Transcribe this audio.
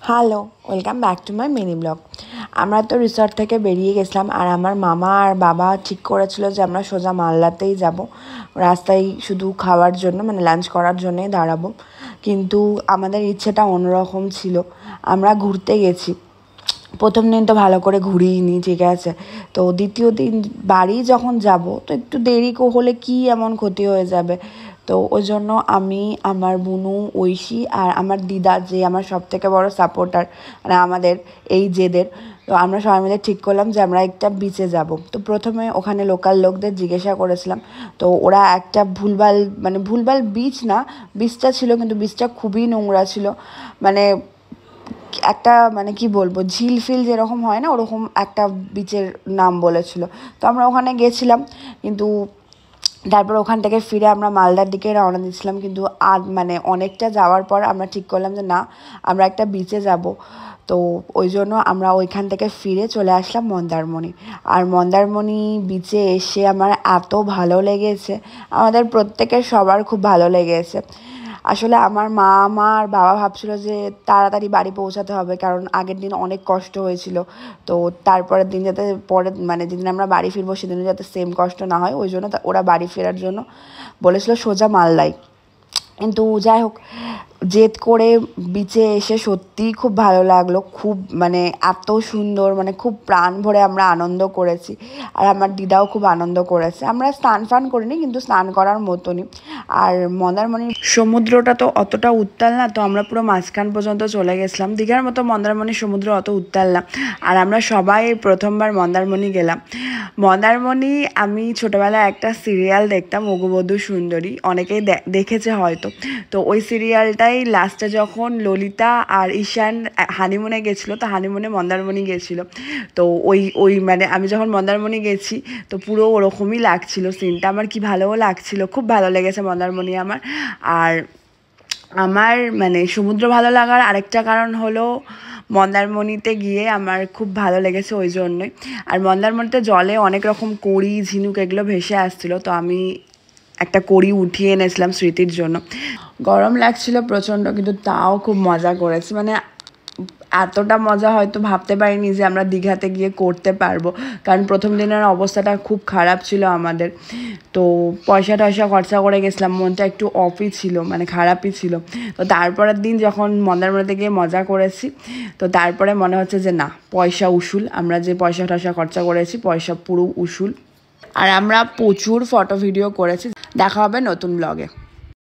Hello, welcome back to my mini blog. আমরা তো resort থেকে বেরিয়ে গেছিলাম, আর আমার মামা আর বাবা ঠিক করেছিল যে আমরা সোজা মালদাতেই যাব, রাস্তায় শুধু খাওয়ার জন্য, মানে লাঞ্চ করার জন্যই দাঁড়াবো। কিন্তু আমাদের ইচ্ছেটা অন্যরকম ছিল। আমরা ঘুরতে গেছি, প্রথম দিন তো ভালো করে ঘুরিয়ে ঠিক আছে। তো দ্বিতীয় দিন বাড়ি যখন যাব, তো একটু দেরি হলে কি এমন ক্ষতি হয়ে যাবে। তো ওই জন্য আমি, আমার বুনু, ঐশী আর আমার দিদা, যে আমার সবথেকে বড় সাপোর্টার মানে আমাদের এই জেদের, তো আমরা সবাই মিলে ঠিক করলাম যে আমরা একটা বিচে যাব। তো প্রথমে ওখানে লোকাল লোকদের জিজ্ঞাসা করেছিলাম, তো ওরা একটা ভুলভাল বিচ না, বিচটা ছিল কিন্তু বিচটা খুবই নোংরা ছিল। মানে একটা কি বলবো, ঝিল ফিল যেরকম হয় না, ওরকম একটা বিচের নাম বলেছিল। তো আমরা ওখানে গেছিলাম, কিন্তু তারপর ওখান থেকে ফিরে আমরা মালদার দিকে রওনা দিয়েছিলাম। কিন্তু অনেকটা যাওয়ার পর আমরা ঠিক করলাম যে না, আমরা একটা বিচে যাব। তো ওই জন্য আমরা ওইখান থেকে ফিরে চলে আসলাম মন্দারমণি। আর মন্দারমণি বিচে এসে আমার এত ভালো লেগেছে, আমাদের প্রত্যেকের সবার খুব ভালো লেগেছে। আসলে আমার মা আর বাবা ভাবছিল যে তাড়াতাড়ি বাড়ি পৌঁছাতে হবে, কারণ আগের দিন অনেক কষ্ট হয়েছিল। তো তারপরের দিন যাতে যেদিন আমরা বাড়ি ফিরবো সেদিনও যাতে সেম কষ্ট না হয়, ওই জন্য ওরা বাড়ি ফেরার জন্য বলেছিল সোজা মালদায়। কিন্তু যাই হোক, জেদ করে বিচে এসে সত্যিই খুব ভালো লাগলো। খুব এত সুন্দর, খুব প্রাণ ভরে আমরা আনন্দ করেছি। আর আমার দিদাও খুব আনন্দ করেছে। আমরা স্নান ফান করিনি, কিন্তু স্নান করার মতনই। আর মন্দারমণির সমুদ্রটা তো অতটা উত্তাল না, তো আমরা পুরো মাঝখান পর্যন্ত চলে গেছিলাম। দীঘার মতো মন্দারমণির সমুদ্র অত উত্তাল না। আর আমরা সবাই প্রথমবার মন্দারমণি গেলাম। মন্দারমণি, আমি ছোটোবেলায় একটা সিরিয়াল দেখতাম, অগুবধূ সুন্দরী, অনেকেই দেখেছে হয়তো। তো ওই সিরিয়ালটাই লাস্টে যখন ললিতা আর ঈশান হানিমুনে গেছিলো, তো হানিমুনে মন্দারমণি গেছিলো। তো ওই আমি যখন মন্দারমণি গেছি, তো পুরো ওরকমই লাগছিল সিনটা। আমার কি ভালোও লাগছিল, খুব ভালো লেগেছে মন্দারমণি আমার। আর আমার সমুদ্র ভালো লাগার আরেকটা কারণ হলো, মন্দারমণিতে গিয়ে আমার খুব ভালো লেগেছে ওই জন্যই। আর মন্দারমণিতে জলে অনেক রকম কড়ি, ঝিনুক এগুলো ভেসে আসছিলো, তো আমি একটা কড়ি উঠিয়ে এনেছিলাম স্মৃতির জন্য। গরম লাগছিল প্রচণ্ড, কিন্তু তাও খুব মজা করেছি। এতটা মজা হয়তো ভাবতে পারিনি যে আমরা দীঘাতে গিয়ে করতে পারবো, কারণ প্রথম দিনের অবস্থাটা খুব খারাপ ছিল আমাদের। তো পয়সা টয়সা খরচা করে গেছিলাম, মনটা একটু অফই ছিল, খারাপই ছিল। তো তারপরের দিন যখন মন্দারমণিতে গিয়ে মজা করেছি, তো তারপরে মনে হচ্ছে যে না, পয়সা উসুল, আমরা যে পয়সা টয়সা খরচা করেছি পয়সা পুরো উসুল। আর আমরা প্রচুর ফটো ভিডিও করেছি। দেখা হবে নতুন ব্লগে।